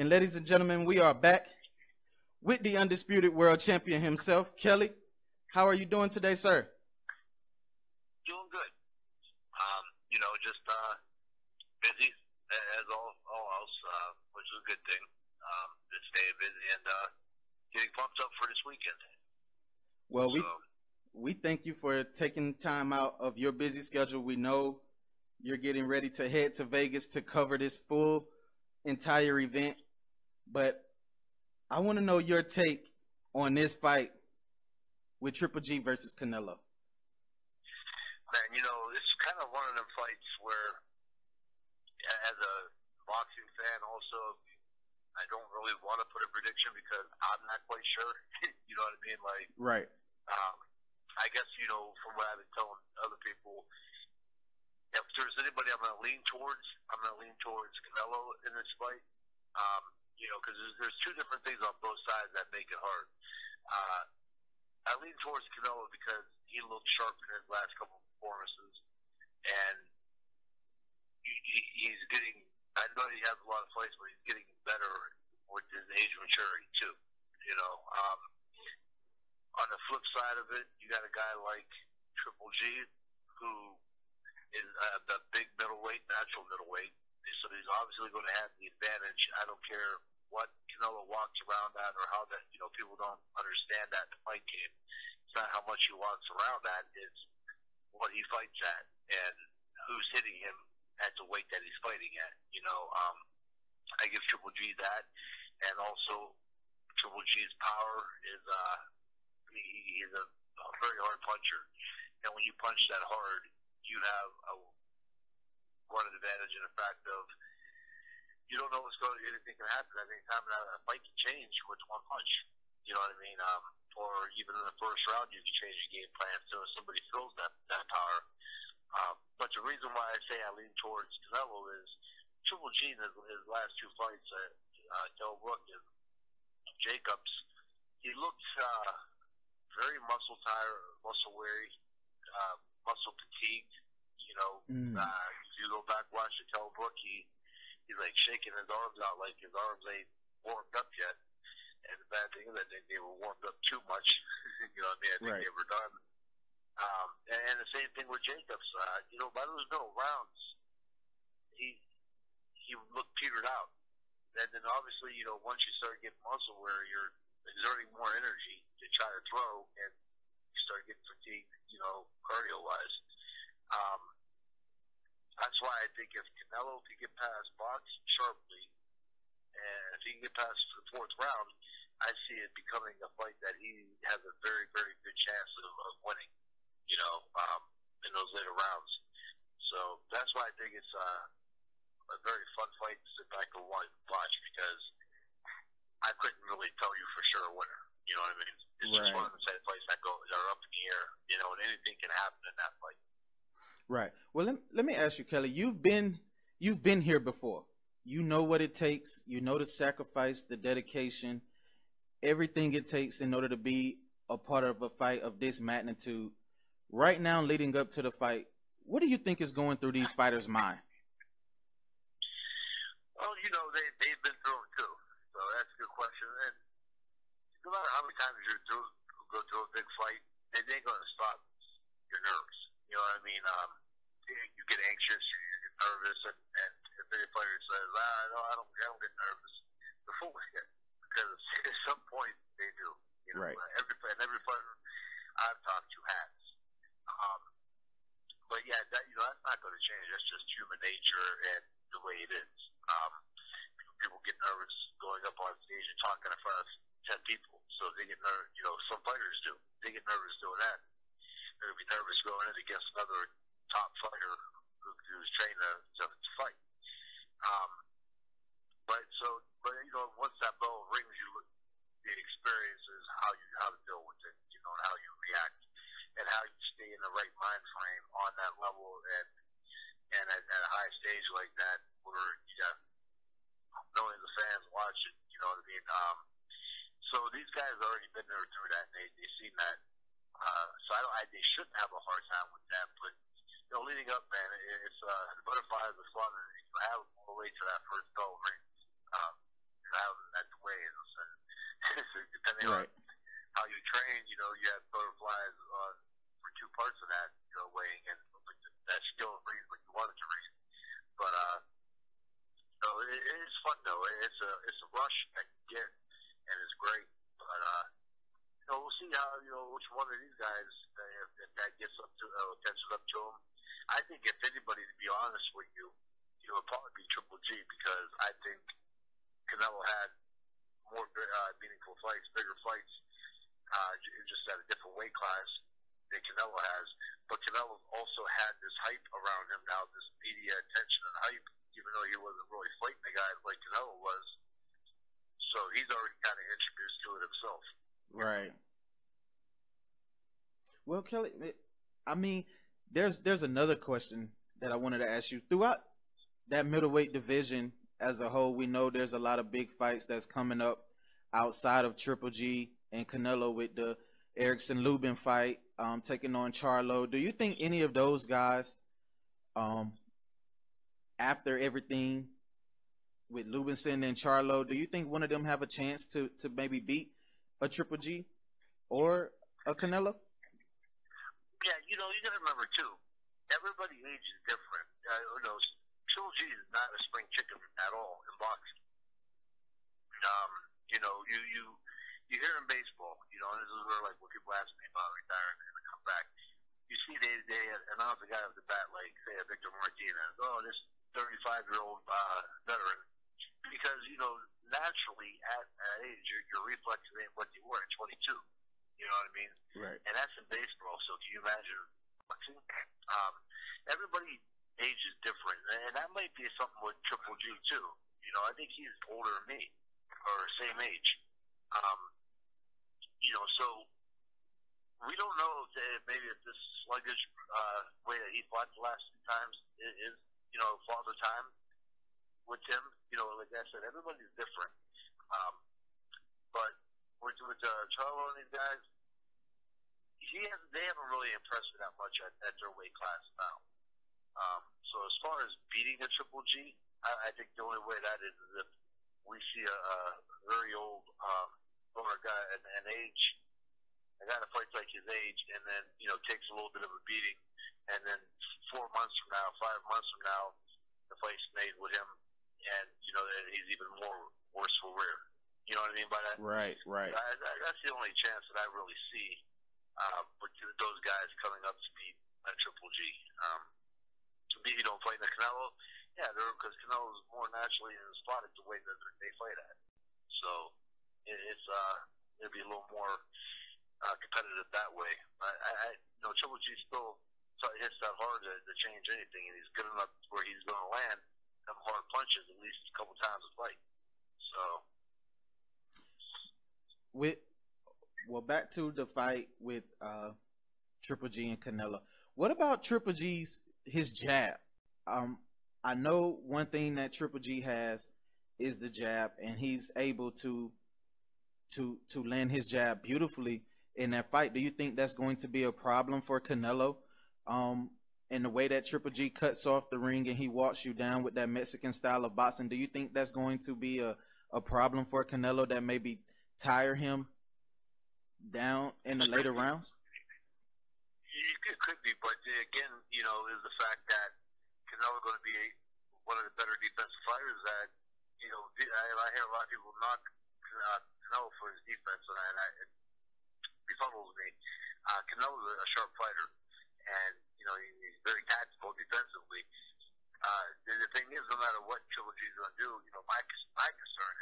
And ladies and gentlemen, we are back with the undisputed world champion himself, Kelly. How are you doing today, sir? Doing good. Just busy as all else, which is a good thing. Just staying busy and getting pumped up for this weekend. Well, we thank you for taking time out of your busy schedule. We know you're getting ready to head to Vegas to cover this full entire event, but I want to know your take on this fight with Triple G versus Canelo. Man, it's kind of one of them fights where, as a boxing fan, also, I don't really want to put a prediction because I'm not quite sure. You know what I mean? Like, right. I guess, from what I've been telling other people, if there's anybody I'm going to lean towards Canelo in this fight. Because there's two different things on both sides that make it hard. I lean towards Canelo because he looked sharp in his last couple of performances, and he's getting. I know he has a lot of fights, but he's getting better with his age maturity too. On the flip side of it, you got a guy like Triple G, who is the big middleweight, natural middleweight. So he's obviously going to have the advantage. I don't care what Canelo walks around at or how that, people don't understand that in the fight game. It's not how much he walks around at, it's what he fights at and who's hitting him at the weight that he's fighting at. I give Triple G that, and also Triple G's power is, he is a very hard puncher. And when you punch that hard, you have one advantage in the fact of you don't know anything can happen at any time. A fight can change with one punch. You know what I mean? Or even in the first round, you can change your game plan so if somebody feels that power. But the reason why I say I lean towards Canelo is Triple G in his last two fights, Del Brook and Jacobs, he looked very muscle weary, muscle fatigued. If you go back watch the Del Brook, he's like shaking his arms out like his arms ain't warmed up yet. And the bad thing is I think they were warmed up too much. You know what I mean? I think they were done. And the same thing with Jacobs. By those middle rounds, he looked petered out. And then obviously, once you start getting muscle where you're exerting more energy to try to throw and you start getting fatigued, cardio-wise. That's why I think if Canelo can get past box sharply, and if he can get past the fourth round, I see it becoming a fight that he has a very, very good chance of winning, in those later rounds. So that's why I think it's a very fun fight to sit back and watch because I couldn't really tell you for sure a winner. You know what I mean? It's just one of the same fights that are up in the air, and anything can happen in that fight. Right. Well, let me ask you, Kelly. You've been here before. You know what it takes. You know the sacrifice, the dedication, everything it takes in order to be a part of a fight of this magnitude. Right now, leading up to the fight, what do you think is going through these fighters' mind? Well, they've been through it too. So that's a good question. And no matter how many times go through a big fight, they ain't going to stop your nerves. You know what I mean? You get anxious, you get nervous, and if any player says, no, I don't get nervous, the fool get. Because at some point they do. Right. Every fighter I've talked to has. But yeah, that's not going to change. That's just human nature and the way it is. People get nervous going up on stage and talking in front of 10 people. So they get nervous. Some fighters do. They get nervous doing that. They're going to be nervous going in against another top fighter who's trained to fight. But once that bell rings, the experience is how to deal with it, and how you react, and how you stay in the right mind frame on that level, and at a high stage like that, where you got millions of fans watching. You know what I mean? So these guys have already been there through that, and they've seen that. So they shouldn't have a hard time with that. But leading up, man, it's the butterflies are fun, and you have all the way to that first bell ring. out at the weigh-ins. And depending Right. on how you train, you have butterflies for 2 parts of that, weighing in. That still reads what you want it to read. But so it's fun though. It's a rush I can get, and it's great. But we'll see how which one of these guys if that gets up to catches up to him. I think if anybody, to be honest with you, it would probably be Triple G, because I think Canelo had more meaningful fights, bigger fights, just at a different weight class than Canelo has. But Canelo also had this hype around him now, this media attention and hype, even though he wasn't really fighting the guys like Canelo was. So he's already kind of introduced to it himself. Right. Well, Kelly, I mean, there's another question that I wanted to ask you. Throughout that middleweight division as a whole, we know there's a lot of big fights that's coming up outside of Triple G and Canelo, with the Erickson-Lubin fight, taking on Charlo. Do you think any of those guys, after everything with Lubinson and Charlo, do you think one of them have a chance to maybe beat a Triple G or a Canelo? Yeah, you got to remember too, everybody ages different. Triple G is not a spring chicken at all in boxing. You hear in baseball, and this is where, like, when people ask me about retiring and come back, you see they announce a guy off the bat, like, say, a Victor Martinez, this 35-year-old veteran, because, naturally at that age, your reflexes ain't what you were at 22. You know what I mean? Right. And that's in baseball, so can you imagine boxing? Everybody ages different, and that might be something with Triple G, too. I think he's older than me, or same age. So we don't know if this sluggish way that he fought the last 2 times is father time with him. Like I said, everybody's different. But with Charlo and these guys, they haven't really impressed me that much at their weight class now. So as far as beating a Triple G, I think the only way that is if we see a very old older guy an age, a guy that fights like his age, and then takes a little bit of a beating, and then 4 months from now, 5 months from now, the fight's made with him, and he's even worse for wear. You know what I mean by that? Right. That's the only chance that I really see with those guys coming up to beat Triple G. Maybe don't fight the Canelo, because Canelo's more naturally spotted the way that they fight at. So it'll be a little more competitive that way. Triple G still hits that hard to change anything, and he's good enough where he's going to land them hard punches at least a couple times a fight. So back to the fight with Triple G and Canelo. What about Triple G's his jab? I know one thing that Triple G has is the jab, and he's able to land his jab beautifully in that fight. Do you think that's going to be a problem for Canelo? In the way that Triple G cuts off the ring and he walks you down with that Mexican style of boxing, do you think that's going to be a problem for Canelo that maybe tire him down in the later rounds? It could be, but again, is the fact that Canelo going to be one of the better defensive fighters that, I hear a lot of people knock Canelo for his defense, and it befuddles me. Canelo's a sharp fighter, and, he's very tactical defensively. The thing is, no matter what Triple G is going to do, my concern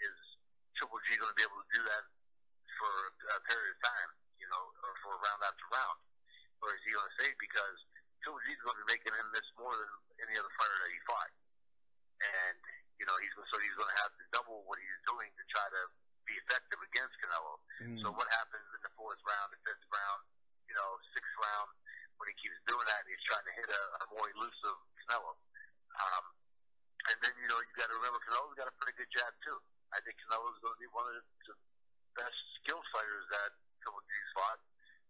is Triple G going to be able to do that for a period of time, or for round after round? Or is he going to save? Because Triple G is going to be making him miss more than any other fighter that he fought. And, he's going to have to double what he's doing to try to be effective against Canelo. So what happens in the 4th round, the 5th round, 6th round, when he keeps doing that and he's trying to hit a more elusive Canelo? And then, you got to remember, Canelo's got a pretty good jab, too. I think Canelo's going to be one of the best skilled fighters that Triple G's fought,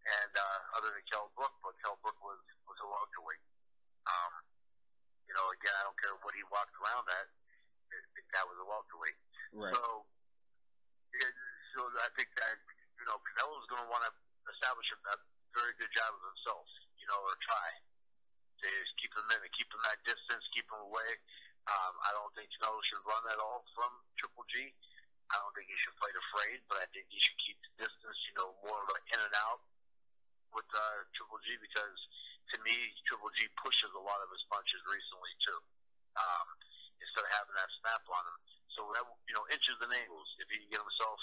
and other than Kell Brook, but Kell Brook was a welterweight. Again, I don't care what he walked around at. I think that was a welterweight. Right. So I think that, Canelo's going to want to establish a very good job of himself, or try to just keep him in, keep him that distance, keep him away. I don't think Canelo should run at all from Triple G. I don't think he should fight afraid, but I think he should keep the distance, more of an in and out with Triple G, because to me, Triple G pushes a lot of his punches recently too, instead of having that snap on him. So that, inches and angles, if he can get himself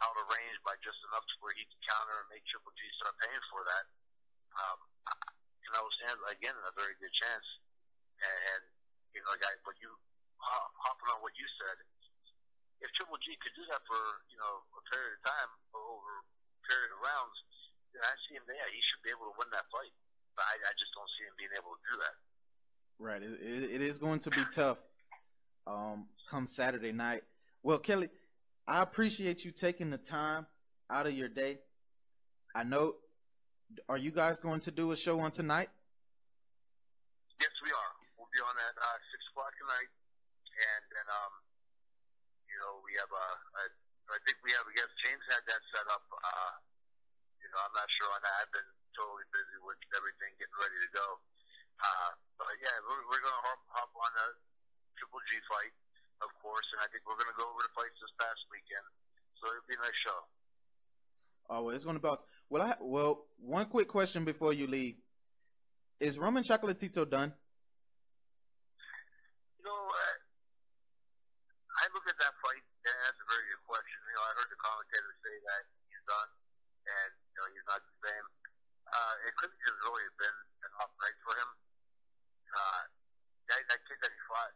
out of range by just enough to where he can counter and make Triple G start paying for that, Canelo stands again a very good chance. And but you hopping on what you said, if Triple G could do that for a period of time, over a period of rounds, then I see him there. He should be able to win that fight. But I just don't see him being able to do that. Right. It is going to be tough come Saturday night. Well, Kelly, I appreciate you taking the time out of your day. I know, are you guys going to do a show on tonight? Yes, we are. We'll be on at 6 o'clock tonight. And then, we have I think we have James had that set up. I'm not sure on that. I've been totally busy with everything getting ready to go. But yeah, we're going to hop on the Triple G fight, of course, and I think we're going to go over the fights this past weekend. So it'll be a nice show. Oh, well, it's going to bounce. Well, one quick question before you leave: is Roman Chocolatito done? I look at that fight, and that's a very good question. I heard the commentators say that he's done, and he's not the same. It could have just really been an off night for him. That kid that he fought,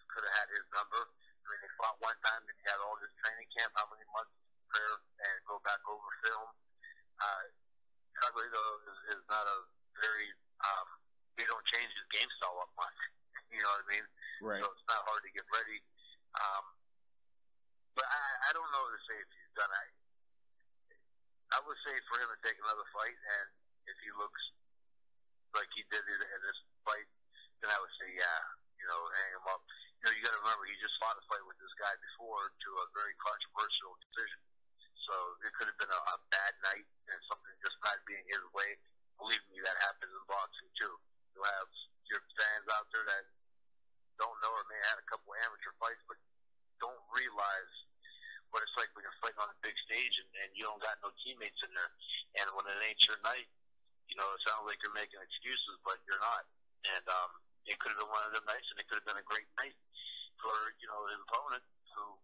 could have had his number. I mean, they fought one time, and he had all this training camp, how many months to prepare and go back over film. Chocolatito is not a very, they don't change his game style up much. You know what I mean? Right. So it's not hard to get ready. But I don't know to say if he's done. I would say for him to take another fight, and if he looks like he did in this fight, then I would say, yeah, hang him up. You got to remember, he just fought a fight with this guy before to a very controversial decision. So it could have been a bad night and something just not being his way. Believe me, that happens in boxing too. You'll have your fans out there that don't know or may have had a couple of amateur fights, but don't realize what it's like when you're fighting on a big stage and you don't got no teammates in there. And when it ain't your night, it sounds like you're making excuses, but you're not. And it could have been one of them nights, and it could have been a great night for his opponent, who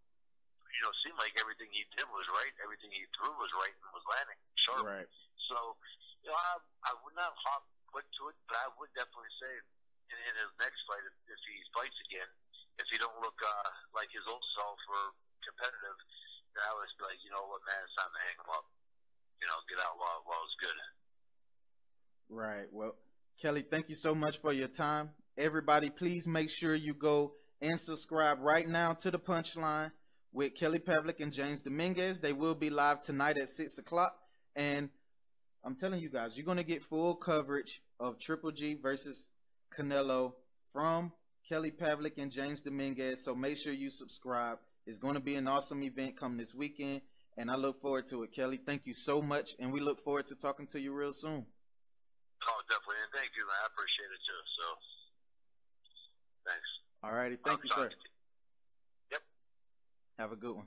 seemed like everything he did was right, everything he threw was right and was landing sharp. Right. So I would not hop quick to it, but I would definitely say in his next fight, if he fights again, if he don't look like his old self or competitive, then I would be like, you know what, man, it's time to hang him up. Get out while it's good. Right. Well, Kelly, thank you so much for your time. Everybody, please make sure you go and subscribe right now to The Punchline with Kelly Pavlik and James Dominguez. They will be live tonight at 6 o'clock. And I'm telling you guys, you're going to get full coverage of Triple G versus Canelo from Kelly Pavlik and James Dominguez. So make sure you subscribe. It's going to be an awesome event coming this weekend, and I look forward to it. Kelly, thank you so much, and we look forward to talking to you real soon. Oh, definitely. And thank you, man. I appreciate it, too. So, thanks. All righty. Thank you, sir. Yep. Have a good one.